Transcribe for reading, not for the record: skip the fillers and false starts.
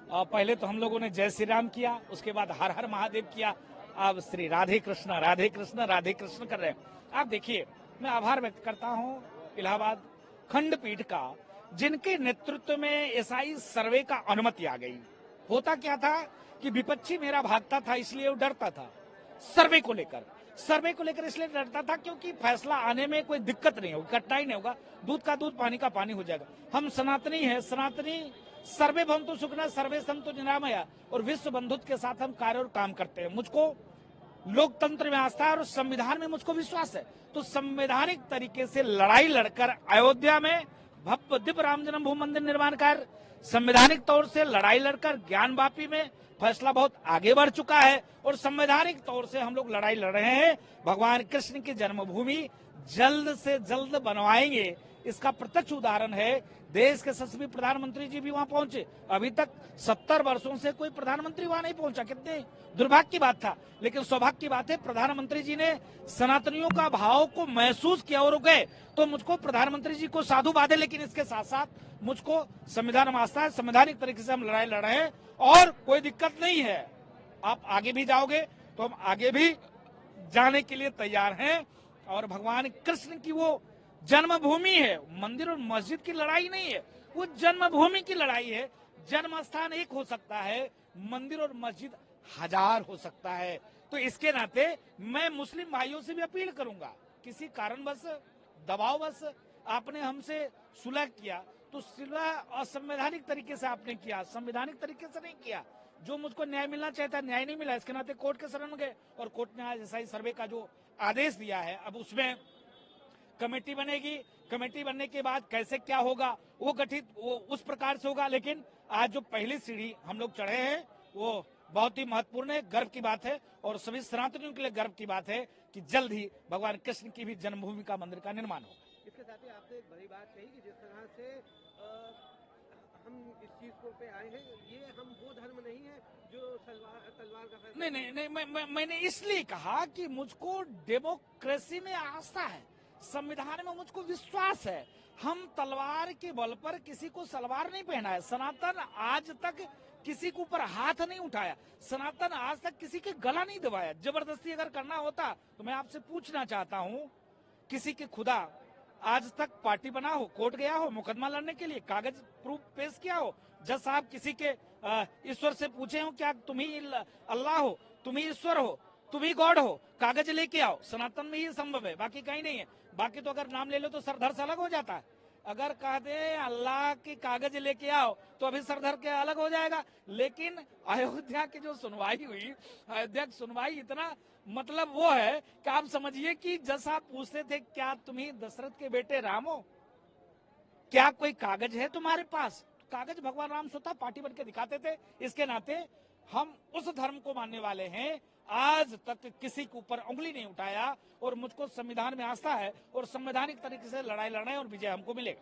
पहले तो हम लोगों ने जय श्री राम किया, उसके बाद हर हर महादेव किया, अब श्री राधे कृष्ण राधे कृष्ण राधे कृष्ण कर रहे हैं। आप देखिए, मैं आभार व्यक्त करता हूं इलाहाबाद खंडपीठ का, जिनके नेतृत्व में एसआई सर्वे का अनुमति आ गई। होता क्या था कि विपक्षी मेरा भागता था, इसलिए वो डरता था सर्वे को लेकर इसलिए डरता था क्योंकि फैसला आने में कोई दिक्कत नहीं होगी, कठिनाई नहीं होगा, दूध का दूध पानी का पानी हो जाएगा। हम सनातनी है, सनातनी सर्वे भवन्तु सुखिनः सर्वे सन्तु निरामया, और विश्व बंधुत्व के साथ हम कार्य और काम करते हैं। मुझको लोकतंत्र में आस्था है और संविधान में मुझको विश्वास है, तो संवैधानिक तरीके से लड़ाई लड़कर अयोध्या में भव्य दिव्य राम जन्मभूमि मंदिर निर्माण कार्य संवैधानिक तौर से लड़ाई लड़कर ज्ञानवापी में फैसला बहुत आगे बढ़ चुका है, और संवैधानिक तौर से हम लोग लड़ाई लड़ रहे हैं। भगवान कृष्ण की जन्मभूमि जल्द से जल्द बनवाएंगे, इसका प्रत्यक्ष उदाहरण है। देश के यशस्वी प्रधानमंत्री जी भी वहां पहुंचे, अभी तक 70 वर्षों से कोई प्रधानमंत्री वहां नहीं पहुंचा। कितने दुर्भाग्य की बात था, लेकिन सौभाग्य की बात है प्रधानमंत्री जी ने सनातनियों का भाव को महसूस किया और गए। तो मुझको प्रधानमंत्री जी को साधुवाद है, लेकिन इसके साथ साथ मुझको संविधान में आस्था है, संवैधानिक तरीके से हम लड़ाई लड़ रहे हैं और कोई दिक्कत नहीं है। आप आगे भी जाओगे तो हम आगे भी जाने के लिए तैयार हैं, और भगवान कृष्ण की वो जन्मभूमि है, मंदिर और मस्जिद की लड़ाई नहीं है, वो जन्मभूमि की लड़ाई है। जन्म स्थान एक हो सकता है, मंदिर और मस्जिद हजार हो सकता है। तो इसके नाते मैं मुस्लिम भाइयों से भी अपील करूंगा, किसी कारणवश दबाववश आपने हमसे सुलह किया तो सुलह असंवैधानिक तरीके से आपने किया, संवैधानिक तरीके से नहीं किया। जो मुझको न्याय मिलना चाहता है, न्याय नहीं मिला, इसके नाते कोर्ट के शरण में गए, और कोर्ट ने आज एसआई सर्वे का जो आदेश दिया है, अब उसमें कमेटी बनेगी। कमेटी बनने के बाद कैसे क्या होगा वो गठित वो उस प्रकार से होगा। लेकिन आज जो पहली सीढ़ी हम लोग चढ़े हैं वो बहुत ही महत्वपूर्ण है, गर्व की बात है, और सभी सनातनियों के लिए गर्व की बात है कि जल्द ही भगवान कृष्ण की भी जन्मभूमि का मंदिर का निर्माण होगा। इसके साथ ही आपने एक बड़ी बात कही कि जिस तरह से हम इस चीज को पे आए हैं, ये हम वो धर्म नहीं है जो तलवार का फैसला। नहीं, मैंने इसलिए कहा कि मुझको डेमोक्रेसी में आस्था है, संविधान में मुझको विश्वास है। हम तलवार के बल पर किसी को सलवार नहीं पहनाया। सनातन आज तक किसी के ऊपर हाथ नहीं उठाया, सनातन आज तक किसी के गला नहीं दबाया। जबरदस्ती अगर करना होता तो मैं आपसे पूछना चाहता हूँ, किसी के खुदा आज तक पार्टी बना हो, कोर्ट गया हो मुकदमा लड़ने के लिए, कागज प्रूफ पेश किया हो, जज साहब किसी के ईश्वर से पूछे हो क्या तुम ही अल्लाह हो, तुम ही ईश्वर हो, तुम ही गॉड हो, कागज लेके आओ। सनातन में ही संभव है, बाकी कहीं नहीं है। बाकी तो अगर नाम ले लो तो सरधर से अलग हो जाता है। अगर कह दे अल्लाह की कागज लेके आओ तो अभी सरधर के अलग हो जाएगा। लेकिन अयोध्या की जो सुनवाई हुई, अयोध्या की सुनवाई इतना मतलब वो है कि आप समझिए कि जैसा आप पूछते थे क्या तुम ही दशरथ के बेटे राम हो, क्या कोई कागज है तुम्हारे पास? कागज भगवान राम स्वतः पार्टी बन के दिखाते थे। इसके नाते हम उस धर्म को मानने वाले हैं, आज तक किसी के ऊपर उंगली नहीं उठाया, और मुझको संविधान में आस्था है और संवैधानिक तरीके से लड़ाई लड़ना है और विजय हमको मिलेगा।